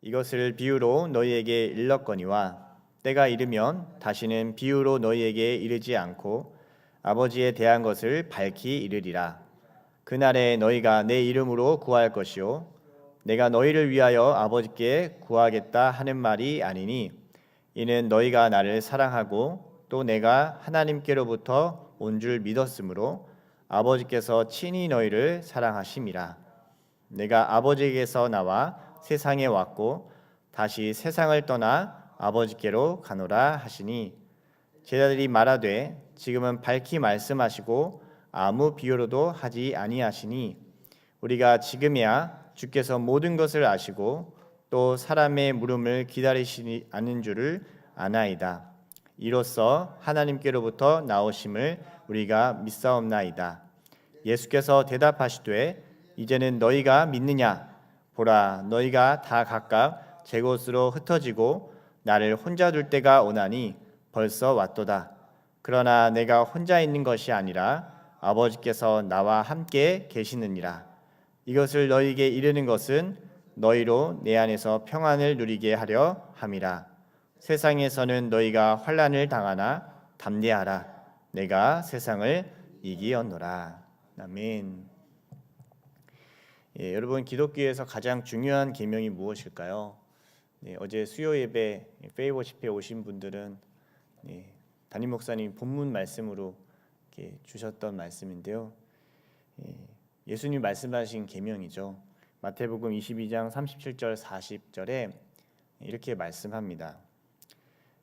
이것을 비유로 너희에게 일렀거니와 때가 이르면 다시는 비유로 너희에게 이르지 않고 아버지에 대한 것을 밝히 이르리라. 그날에 너희가 내 이름으로 구할 것이요 내가 너희를 위하여 아버지께 구하겠다 하는 말이 아니니 이는 너희가 나를 사랑하고 또 내가 하나님께로부터 온 줄 믿었으므로 아버지께서 친히 너희를 사랑하심이라. 내가 아버지에게서 나와 세상에 왔고 다시 세상을 떠나 아버지께로 가노라 하시니 제자들이 말하되 지금은 밝히 말씀하시고 아무 비유로도 하지 아니하시니 우리가 지금이야 주께서 모든 것을 아시고 또 사람의 물음을 기다리시지 않는 줄을 아나이다. 이로써 하나님께로부터 나오심을 우리가 믿사옵나이다. 예수께서 대답하시되 이제는 너희가 믿느냐? 보라, 너희가 다 각각 제 곳으로 흩어지고 나를 혼자 둘 때가 오나니 벌써 왔도다. 그러나 내가 혼자 있는 것이 아니라 아버지께서 나와 함께 계시느니라. 이것을 너희에게 이르는 것은 너희로 내 안에서 평안을 누리게 하려 함이라. 세상에서는 너희가 환난을 당하나 담대하라. 내가 세상을 이기었노라. 아멘. 여러분, 기독교에서 가장 중요한 계명이 무엇일까요? 어제 수요 예배 페이버십에 오신 분들은 담임 목사님 본문 말씀으로 이렇게 주셨던 말씀인데요. 예수님 말씀하신 계명이죠. 마태복음 22장 37절 40절에 이렇게 말씀합니다.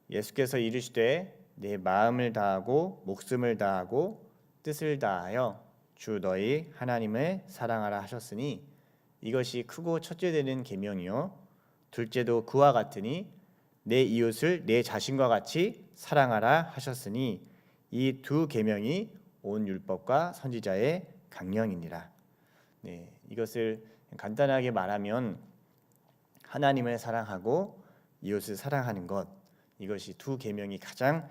예수께서 이르시되 내 마음을 다하고 목숨을 다하고 뜻을 다하여 주 너희 하나님을 사랑하라 하셨으니 이것이 크고 첫째 되는 계명이요 둘째도 그와 같으니 내 이웃을 내 자신과 같이 사랑하라 하셨으니 이 두 계명이 온 율법과 선지자의 강령이니라. 이것을 간단하게 말하면 하나님을 사랑하고 이웃을 사랑하는 것, 이것이 두 계명이 가장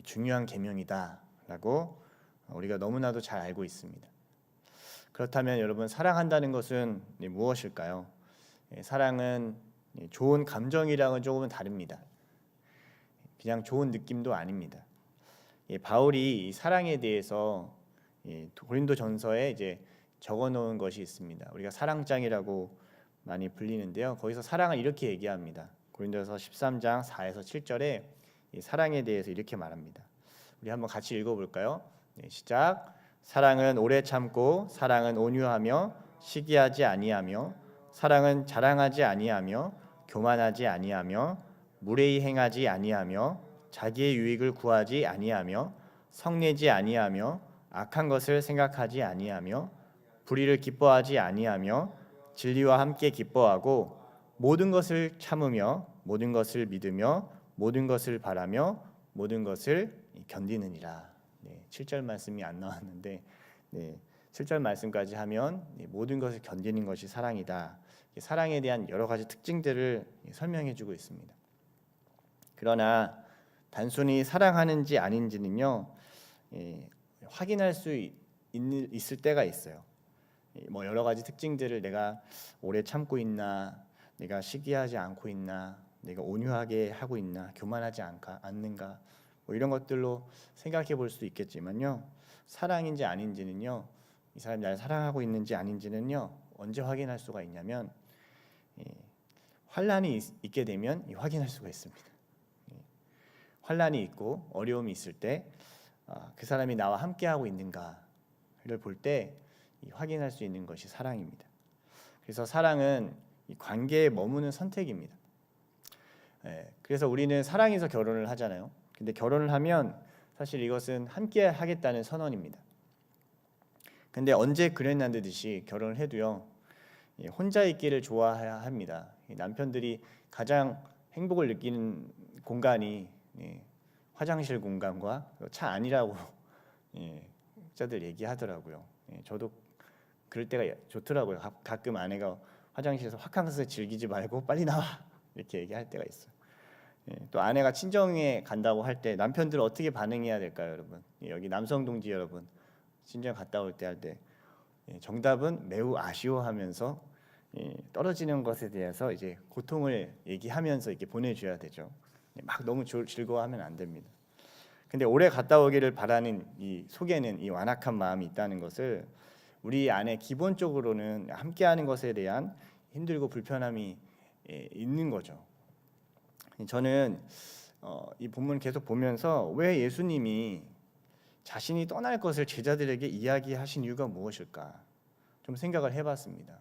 중요한 계명이다라고 우리가 너무나도 잘 알고 있습니다. 그렇다면 여러분, 사랑한다는 것은 무엇일까요? 사랑은 좋은 감정이랑은 조금은 다릅니다. 그냥 좋은 느낌도 아닙니다. 바울이 사랑에 대해서 고린도전서에 이제 적어놓은 것이 있습니다. 우리가 사랑장이라고 많이 불리는데요. 거기서 사랑을 이렇게 얘기합니다. 고린도서 13장 4에서 7절에 사랑에 대해서 이렇게 말합니다. 우리 한번 같이 읽어볼까요? 시작. 사랑은 오래 참고 사랑은 온유하며 시기하지 아니하며 사랑은 자랑하지 아니하며 교만하지 아니하며 무례히 행하지 아니하며 자기의 유익을 구하지 아니하며 성내지 아니하며 악한 것을 생각하지 아니하며 불의를 기뻐하지 아니하며 진리와 함께 기뻐하고 모든 것을 참으며 모든 것을 믿으며 모든 것을 바라며 모든 것을 견디느니라. 7절 말씀이 안 나왔는데 7절 말씀까지 하면 모든 것을 견디는 것이 사랑이다. 사랑에 대한 여러 가지 특징들을 설명해 주고 있습니다. 그러나 단순히 사랑하는지 아닌지는요 확인할 수 있을 때가 있어요. 여러 가지 특징들을 내가 오래 참고 있나, 내가 시기하지 않고 있나, 내가 온유하게 하고 있나, 교만하지 않는가, 이런 것들로 생각해 볼 수 있겠지만요, 사랑인지 아닌지는요, 이 사람이 나를 사랑하고 있는지 아닌지는요 언제 확인할 수가 있냐면 환난이 있게 되면 확인할 수가 있습니다. 환난이 있고 어려움이 있을 때 그 사람이 나와 함께하고 있는가를 볼 때 확인할 수 있는 것이 사랑입니다. 그래서 사랑은 관계에 머무는 선택입니다. 그래서 우리는 사랑해서 결혼을 하잖아요. 근데 결혼을 하면 사실 이것은 함께 하겠다는 선언입니다. 근데 언제 그랬나 듯이 결혼을 해도요 혼자 있기를 좋아해야 합니다. 남편들이 가장 행복을 느끼는 공간이 화장실 공간과 차 안이라고 자들 얘기하더라고요. 저도 그럴 때가 좋더라고요. 가끔 아내가 화장실에서 화캉스 즐기지 말고 빨리 나와 이렇게 얘기할 때가 있어요. 또 아내가 친정에 간다고 할 때 남편들은 어떻게 반응해야 될까요, 여러분? 여기 남성 동지 여러분, 친정 갔다 올 때 할 때 정답은 매우 아쉬워하면서 떨어지는 것에 대해서 이제 고통을 얘기하면서 이렇게 보내줘야 되죠. 막 너무 즐거워하면 안 됩니다. 근데 오래 갔다 오기를 바라는 이 속에는 이 완악한 마음이 있다는 것을 우리 안에 기본적으로는 함께하는 것에 대한 힘들고 불편함이 있는 거죠. 저는 이 본문을 계속 보면서 왜 예수님이 자신이 떠날 것을 제자들에게 이야기하신 이유가 무엇일까 좀 생각을 해봤습니다.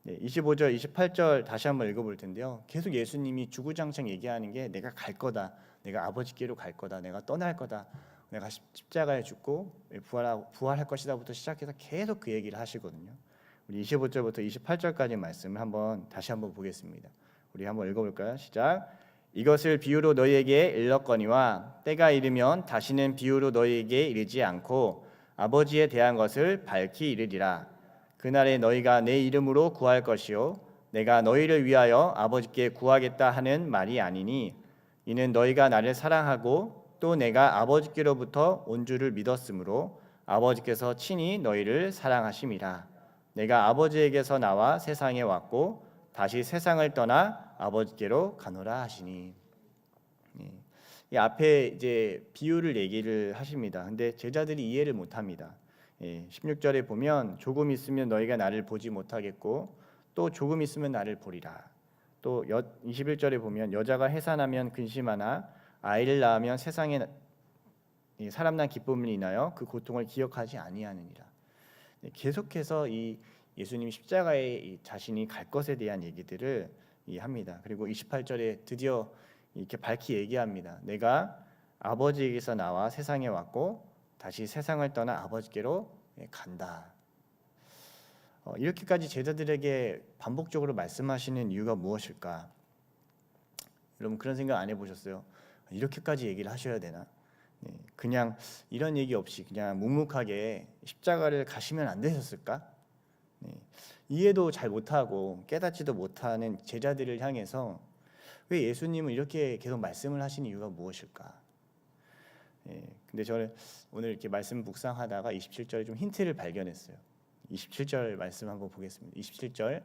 25절, 28절 다시 한번 읽어볼 텐데요. 계속 예수님이 주구장창 얘기하는 게 내가 갈 거다, 내가 아버지께로 갈 거다, 내가 떠날 거다, 내가 십자가에 죽고 부활할 것이다부터 시작해서 계속 그 얘기를 하시거든요. 우리 25절부터 28절까지 말씀을 다시 한번 보겠습니다. 우리 한번 읽어볼까요? 시작. 이것을 비유로 너희에게 일렀거니와 때가 이르면 다시는 비유로 너희에게 이르지 않고 아버지에 대한 것을 밝히 이르리라. 그날에 너희가 내 이름으로 구할 것이요 내가 너희를 위하여 아버지께 구하겠다 하는 말이 아니니 이는 너희가 나를 사랑하고 또 내가 아버지께로부터 온 줄을 믿었으므로 아버지께서 친히 너희를 사랑하심이라. 내가 아버지에게서 나와 세상에 왔고 다시 세상을 떠나 아버지께로 가노라 하시니. 이 앞에 이제 비유를 얘기를 하십니다. 근데 제자들이 이해를 못합니다. 16절에 보면 조금 있으면 너희가 나를 보지 못하겠고 또 조금 있으면 나를 보리라. 또 21절에 보면 여자가 해산하면 근심하나 아이를 낳으면 세상에 사람 난 기쁨을 인하여 그 고통을 기억하지 아니하느니라. 계속해서 이 예수님 십자가에 자신이 갈 것에 대한 얘기들을 합니다. 그리고 28절에 드디어 이렇게 밝히 얘기합니다. 내가 아버지에게서 나와 세상에 왔고 다시 세상을 떠나 아버지께로 간다. 이렇게까지 제자들에게 반복적으로 말씀하시는 이유가 무엇일까? 여러분 그런 생각 안 해보셨어요? 이렇게까지 얘기를 하셔야 되나? 그냥 이런 얘기 없이 그냥 묵묵하게 십자가를 가시면 안 되셨을까? 이해도 잘 못하고 깨닫지도 못하는 제자들을 향해서 왜 예수님은 이렇게 계속 말씀을 하시는 이유가 무엇일까? 근데 저는 오늘 이렇게 말씀 묵상하다가 27절에 좀 힌트를 발견했어요. 27절 말씀 한번 보겠습니다. 27절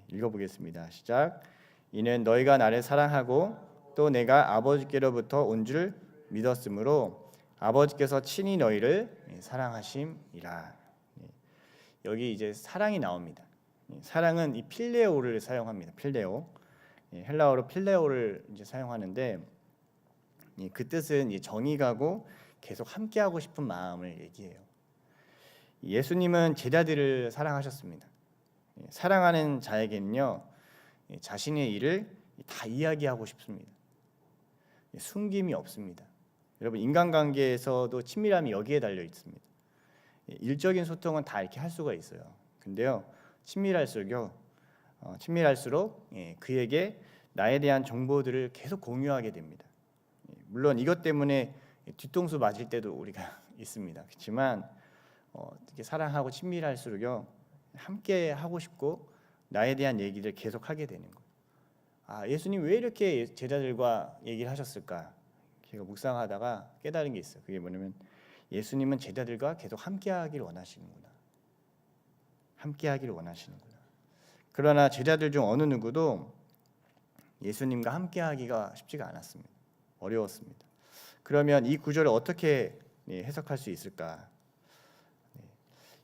읽어보겠습니다. 시작. 이는 너희가 나를 사랑하고 또 내가 아버지께로부터 온 줄 믿었으므로 아버지께서 친히 너희를 사랑하심이라. 여기 이제 사랑이 나옵니다. 사랑은 이 필레오를 사용합니다. 필레오. 헬라어로 필레오를 이제 사용하는데 그 뜻은 정이 가고 계속 함께하고 싶은 마음을 얘기해요. 예수님은 제자들을 사랑하셨습니다. 사랑하는 자에게는요 자신의 일을 다 이야기하고 싶습니다. 숨김이 없습니다. 여러분 인간관계에서도 친밀함이 여기에 달려 있습니다. 일적인 소통은 다 이렇게 할 수가 있어요. 근데요 친밀할수록 그에게 나에 대한 정보들을 계속 공유하게 됩니다. 물론 이것 때문에 뒤통수 맞을 때도 우리가 있습니다. 그렇지만 이렇게 사랑하고 친밀할수록요 함께 하고 싶고 나에 대한 얘기를 계속 하게 되는 거예요. 예수님 왜 이렇게 제자들과 얘기를 하셨을까? 제가 묵상하다가 깨달은 게 있어요. 그게 뭐냐면 예수님은 제자들과 계속 함께하기를 원하시는구나. 함께하기를 원하시는구나. 그러나 제자들 중 어느 누구도 예수님과 함께하기가 쉽지가 않았습니다. 어려웠습니다. 그러면 이 구절을 어떻게 해석할 수 있을까?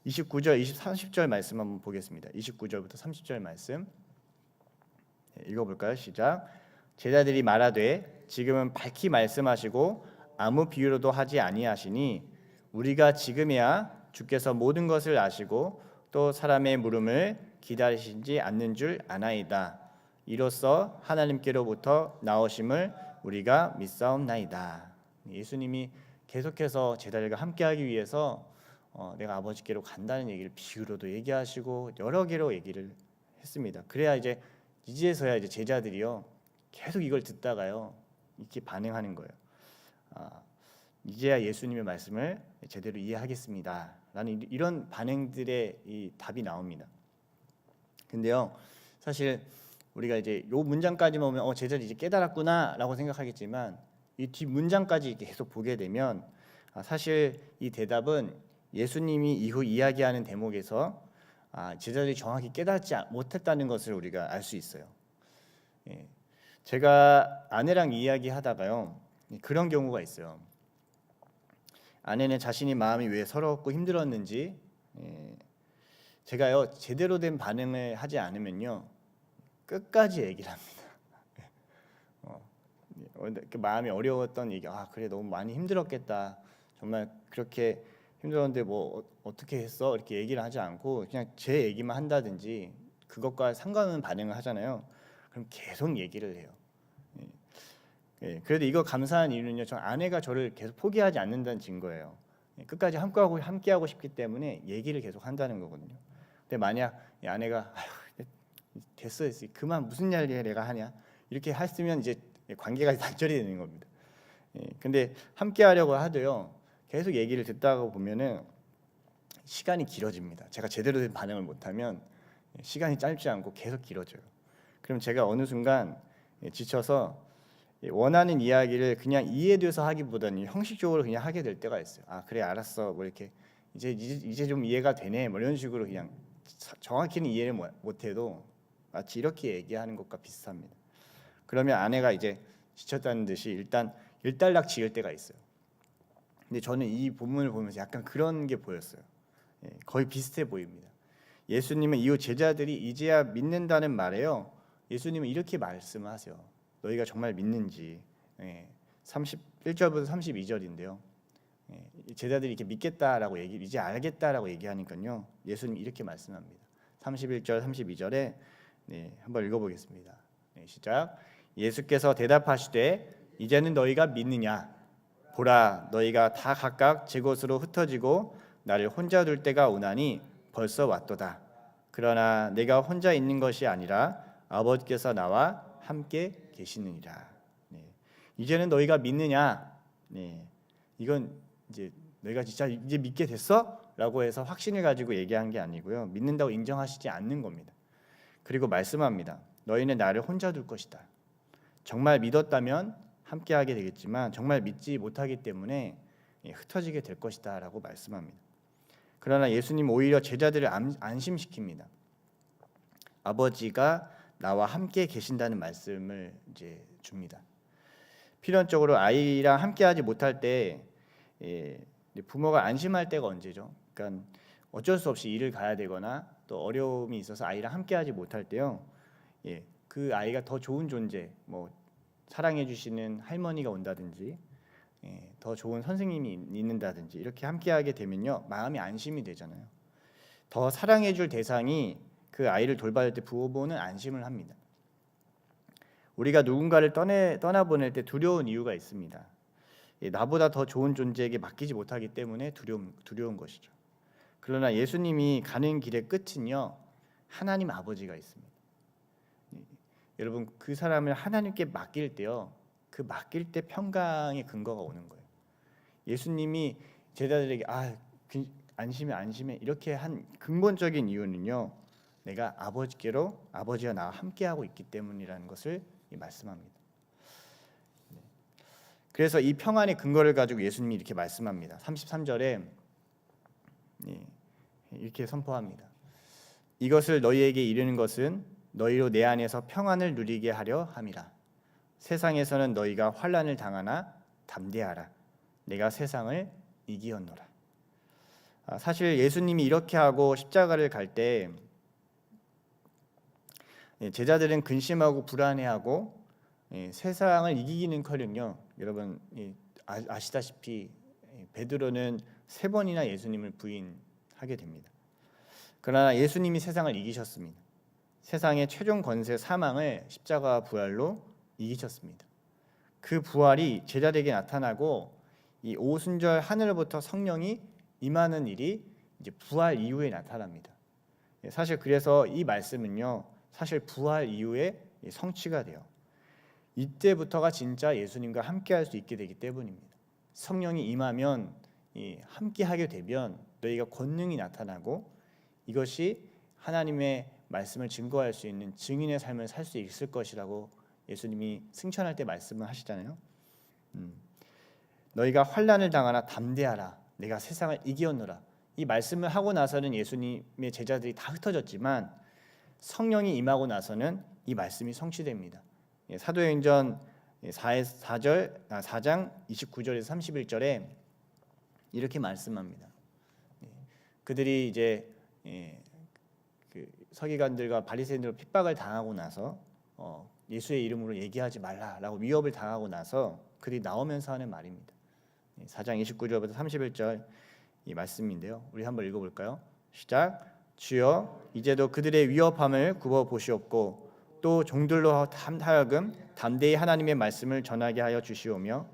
29절, 30절 말씀 한번 보겠습니다. 29절부터 30절 말씀 읽어볼까요? 시작. 제자들이 말하되 지금은 밝히 말씀하시고 아무 비유로도 하지 아니하시니 우리가 지금이야 주께서 모든 것을 아시고 또 사람의 물음을 기다리시지 않는 줄 아나이다. 이로써 하나님께로부터 나오심을 우리가 믿사옵나이다. 예수님이 계속해서 제자들과 함께하기 위해서 내가 아버지께로 간다는 얘기를 비유로도 얘기하시고 여러 개로 얘기를 했습니다. 그래야 이제서야 제자들이요 계속 이걸 듣다가요 이렇게 반응하는 거예요. 이제야 예수님의 말씀을 제대로 이해하겠습니다. 라는 이런 반응들의 이 답이 나옵니다. 근데요 사실 우리가 요 문장까지만 보면 제자들이 이제 깨달았구나라고 생각하겠지만 이 뒷 문장까지 계속 보게 되면 사실 이 대답은 예수님이 이후 이야기하는 대목에서 제자들이 정확히 깨닫지 못했다는 것을 우리가 알 수 있어요. 예. 제가 아내랑 이야기하다가요, 그런 경우가 있어요. 아내는 자신이 마음이 왜 서럽고 힘들었는지 제가요 제대로 된 반응을 하지 않으면요 끝까지 얘기를 합니다. 이렇게 마음이 어려웠던 얘기, 그래 너무 많이 힘들었겠다, 정말 그렇게 힘들었는데 뭐 어떻게 했어? 이렇게 얘기를 하지 않고 그냥 제 얘기만 한다든지 그것과 상관없는 반응을 하잖아요. 그럼 계속 얘기를 해요. 그래도 이거 감사한 이유는요, 저 아내가 저를 계속 포기하지 않는다는 증거예요. 끝까지 함께하고 싶기 때문에 얘기를 계속 한다는 거거든요. 근데 만약 이 아내가 됐어, 그만 무슨 이야기를 내가 하냐 이렇게 했으면 이제 관계가 단절이 되는 겁니다. 근데 함께하려고 하도요 계속 얘기를 듣다가 보면은 시간이 길어집니다. 제가 제대로 된 반응을 못하면 시간이 짧지 않고 계속 길어져요. 그럼 제가 어느 순간 지쳐서 원하는 이야기를 그냥 이해돼서 하기보다는 형식적으로 그냥 하게 될 때가 있어요. 그래 알았어, 뭐 이렇게 이제 좀 이해가 되네, 뭐 이런 식으로 그냥 정확히는 이해를 못해도 마치 이렇게 얘기하는 것과 비슷합니다. 그러면 아내가 이제 지쳤다는 듯이 일단 일단락 지을 때가 있어요. 근데 저는 이 본문을 보면서 약간 그런 게 보였어요. 거의 비슷해 보입니다. 예수님은 이후 제자들이 이제야 믿는다는 말에요, 예수님은 이렇게 말씀하세요. 너희가 정말 믿는지. 31절부터 32절인데요. 제자들이 이렇게 믿겠다라고 이제 알겠다라고 얘기하니까요, 예수님 이렇게 말씀합니다. 31절 32절에 한번 읽어보겠습니다. 시작. 예수께서 대답하시되 이제는 너희가 믿느냐? 보라, 너희가 다 각각 제 곳으로 흩어지고 나를 혼자 둘 때가 오나니 벌써 왔도다. 그러나 내가 혼자 있는 것이 아니라 아버지께서 나와 함께 계시느니라. 이제는 너희가 믿느냐? 이건 이제 너희가 진짜 이제 믿게 됐어? 라고 해서 확신을 가지고 얘기한 게 아니고요, 믿는다고 인정하시지 않는 겁니다. 그리고 말씀합니다. 너희는 나를 혼자 둘 것이다. 정말 믿었다면 함께하게 되겠지만 정말 믿지 못하기 때문에 흩어지게 될 것이다 라고 말씀합니다. 그러나 예수님 오히려 제자들을 안심시킵니다. 아버지가 나와 함께 계신다는 말씀을 이제 줍니다. 필연적으로 아이랑 함께하지 못할 때 부모가 안심할 때가 언제죠? 그러니까 어쩔 수 없이 일을 가야 되거나 또 어려움이 있어서 아이랑 함께하지 못할 때요, 그 아이가 더 좋은 존재, 뭐 사랑해 주시는 할머니가 온다든지 더 좋은 선생님이 있는다든지 이렇게 함께하게 되면요, 마음이 안심이 되잖아요. 더 사랑해 줄 대상이 그 아이를 돌봐줄 때 부모는 안심을 합니다. 우리가 누군가를 떠나보낼 때 두려운 이유가 있습니다. 나보다 더 좋은 존재에게 맡기지 못하기 때문에 두려운 것이죠. 그러나 예수님이 가는 길의 끝은요, 하나님 아버지가 있습니다. 여러분, 그 사람을 하나님께 맡길 때요, 그 맡길 때 평강의 근거가 오는 거예요. 예수님이 제자들에게 안심해 이렇게 한 근본적인 이유는요, 내가 아버지와 나와 함께하고 있기 때문이라는 것을 말씀합니다. 그래서 이 평안의 근거를 가지고 예수님이 이렇게 말씀합니다. 33절에 이렇게 선포합니다. 이것을 너희에게 이르는 것은 너희로 내 안에서 평안을 누리게 하려 함이라. 세상에서는 너희가 환난을 당하나 담대하라. 내가 세상을 이기었노라. 사실 예수님이 이렇게 하고 십자가를 갈 때 제자들은 근심하고 불안해하고 세상을 이기기는커녕요, 여러분 아시다시피 베드로는 3번이나 예수님을 부인하게 됩니다. 그러나 예수님이 세상을 이기셨습니다. 세상의 최종 권세 사망을 십자가 부활로 이기셨습니다. 그 부활이 제자들에게 나타나고 이 오순절 하늘로부터 성령이 임하는 일이 이제 부활 이후에 나타납니다. 사실 그래서 이 말씀은요, 사실 부활 이후에 성취가 돼요. 이때부터가 진짜 예수님과 함께할 수 있게 되기 때문입니다. 성령이 임하면 함께하게 되면 너희가 권능이 나타나고 이것이 하나님의 말씀을 증거할 수 있는 증인의 삶을 살 수 있을 것이라고 예수님이 승천할 때 말씀을 하시잖아요. 너희가 환난을 당하나 담대하라. 내가 세상을 이기었노라. 이 말씀을 하고 나서는 예수님의 제자들이 다 흩어졌지만 성령이 임하고 나서는 이 말씀이 성취됩니다. 사도행전 4장 29절에서 31절에 이렇게 말씀합니다. 그들이 이제 그 서기관들과 바리새인들로 핍박을 당하고 나서 예수의 이름으로 얘기하지 말라라고 위협을 당하고 나서 그들이 나오면서 하는 말입니다. 4장 29절부터 31절 이 말씀인데요. 우리 한번 읽어볼까요? 시작. 주여 이제도 그들의 위협함을 굽어 보시옵고 또 종들로 하여금 담대히 하나님의 말씀을 전하게 하여 주시오며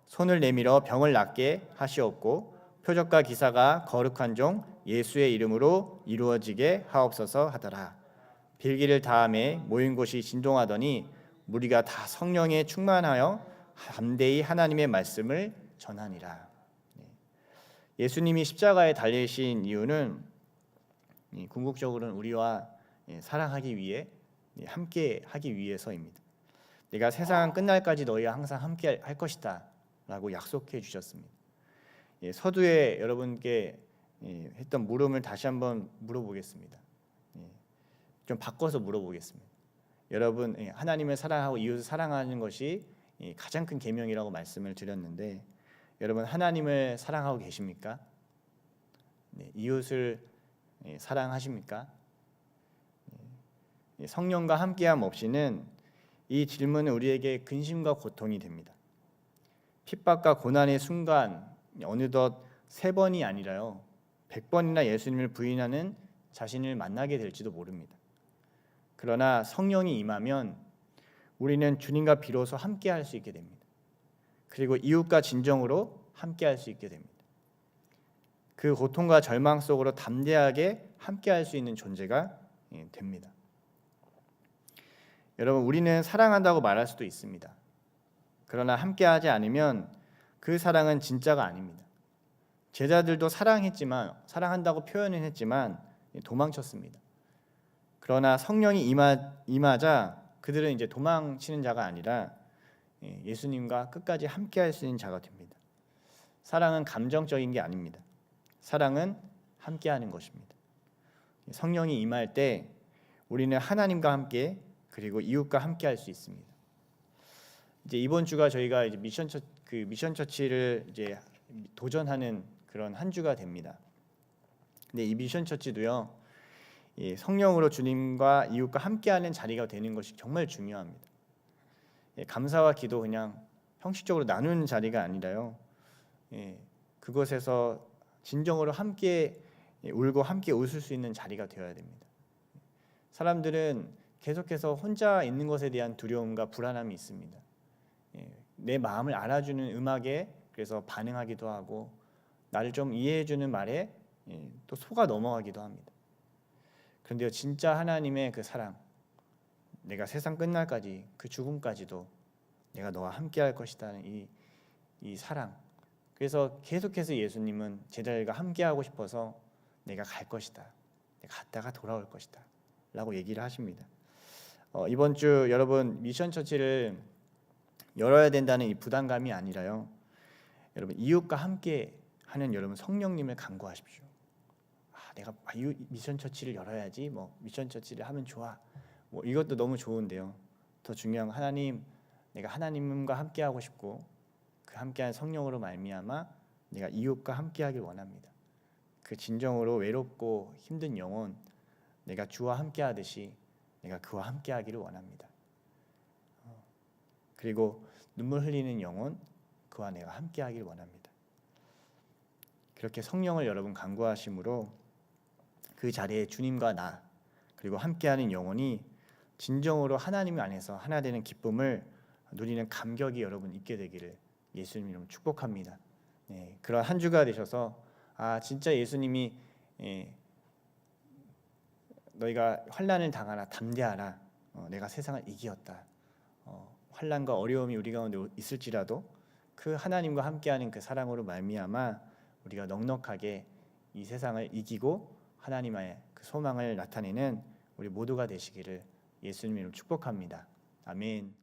손을 내밀어 병을 낫게 하시옵고 표적과 기사가 거룩한 종 예수의 이름으로 이루어지게 하옵소서 하더라. 빌기를 다음에 모인 곳이 진동하더니 무리가 다 성령에 충만하여 담대히 하나님의 말씀을 전하니라. 예수님이 십자가에 달리신 이유는 궁극적으로는 우리와 사랑하기 위해 함께 하기 위해서입니다. 내가 세상 끝날까지 너희와 항상 함께 할 것이다 라고 약속해 주셨습니다. 서두에 여러분께 했던 물음을 다시 한번 물어보겠습니다. 좀 바꿔서 물어보겠습니다. 여러분, 하나님을 사랑하고 이웃을 사랑하는 것이 가장 큰 계명이라고 말씀을 드렸는데 여러분 하나님을 사랑하고 계십니까? 이웃을 사랑하십니까? 성령과 함께함 없이는 이 질문은 우리에게 근심과 고통이 됩니다. 핍박과 고난의 순간 어느덧 3번이 아니라요 100번이나 예수님을 부인하는 자신을 만나게 될지도 모릅니다. 그러나 성령이 임하면 우리는 주님과 비로소 함께할 수 있게 됩니다. 그리고 이웃과 진정으로 함께할 수 있게 됩니다. 그 고통과 절망 속으로 담대하게 함께할 수 있는 존재가 됩니다. 여러분, 우리는 사랑한다고 말할 수도 있습니다. 그러나 함께하지 않으면 그 사랑은 진짜가 아닙니다. 제자들도 사랑한다고 표현은 했지만 도망쳤습니다. 그러나 성령이 임하자 그들은 이제 도망치는 자가 아니라 예수님과 끝까지 함께할 수 있는 자가 됩니다. 사랑은 감정적인 게 아닙니다. 사랑은 함께하는 것입니다. 성령이 임할 때 우리는 하나님과 함께 그리고 이웃과 함께할 수 있습니다. 이제 이번 주가 저희가 이제 미션 처치를 이제 도전하는 그런 한 주가 됩니다. 근데 이 미션 처치도요, 성령으로 주님과 이웃과 함께하는 자리가 되는 것이 정말 중요합니다. 감사와 기도 그냥 형식적으로 나누는 자리가 아니라요, 그곳에서 진정으로 함께 울고 함께 웃을 수 있는 자리가 되어야 됩니다. 사람들은 계속해서 혼자 있는 것에 대한 두려움과 불안함이 있습니다. 내 마음을 알아주는 음악에 그래서 반응하기도 하고 나를 좀 이해해주는 말에 또 속아 넘어가기도 합니다. 그런데 진짜 하나님의 그 사랑, 내가 세상 끝날까지 그 죽음까지도 내가 너와 함께할 것이다는 이 사랑. 그래서 계속해서 예수님은 제자들과 함께하고 싶어서 내가 갈 것이다, 내가 갔다가 돌아올 것이다 라고 얘기를 하십니다. 이번 주 여러분 미션 처치를 열어야 된다는 이 부담감이 아니라요, 여러분 이웃과 함께 하는 여러분 성령님을 간구하십시오. 내가 미션 처치를 열어야지, 미션 처치를 하면 좋아, 이것도 너무 좋은데요, 더 중요한 하나님, 내가 하나님과 함께하고 싶고 그 함께한 성령으로 말미암아 내가 이웃과 함께하길 원합니다. 그 진정으로 외롭고 힘든 영혼, 내가 주와 함께하듯이 내가 그와 함께하기를 원합니다. 그리고 눈물 흘리는 영혼, 그와 내가 함께하기를 원합니다. 그렇게 성령을 여러분 간구하심으로 그 자리에 주님과 나 그리고 함께하는 영혼이 진정으로 하나님 안에서 하나 되는 기쁨을 누리는 감격이 여러분 있게 되기를 예수님 이름으로 축복합니다. 그런 한 주가 되셔서 진짜 예수님이 너희가 환난을 당하라, 담대하라, 내가 세상을 이기었다. 환난과 어려움이 우리 가운데 있을지라도 그 하나님과 함께하는 그 사랑으로 말미암아 우리가 넉넉하게 이 세상을 이기고 하나님의 그 소망을 나타내는 우리 모두가 되시기를 예수님 이름으로 축복합니다. 아멘.